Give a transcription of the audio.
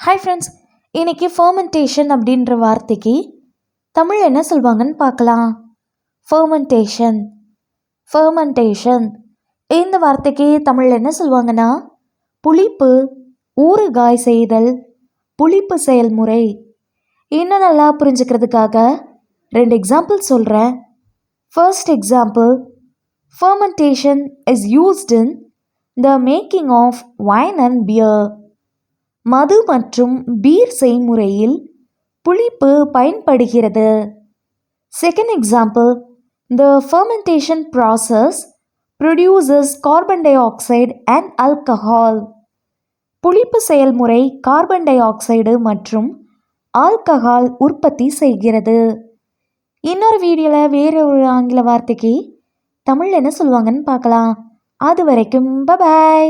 Hi friends, இன்னைக்கு fermentation அப்படின்ற வார்த்தைக்கு தமிழ் என்ன சொல்லுவாங்கன்னு பார்க்கலாம். ஃபர்மெண்டேஷன் ஃபர்மெண்டேஷன் இந்த வார்த்தைக்கு தமிழ் என்ன சொல்லுவாங்கன்னா புளிப்பு, ஊறுகாய் செய்தல், புளிப்பு செயல்முறை. இன்னும் நல்லா புரிஞ்சுக்கிறதுக்காக 2 எக்ஸாம்பிள் சொல்கிறேன். First example, fermentation is used in the making of wine and beer. மது மற்றும் பீர் செய்முறையில் புளிப்பு பயன்படுகிறது. Second example, the fermentation process produces carbon dioxide and alcohol. புளிப்பு செயல்முறை கார்பன் டை ஆக்சைடு மற்றும் ஆல்கஹால் உற்பத்தி செய்கிறது. இன்னொரு வீடியோவில் வேறு ஒரு ஆங்கில வார்த்தைக்கு தமிழ் என்ன சொல்லுவாங்கன்னு பார்க்கலாம். அது வரைக்கும் பை.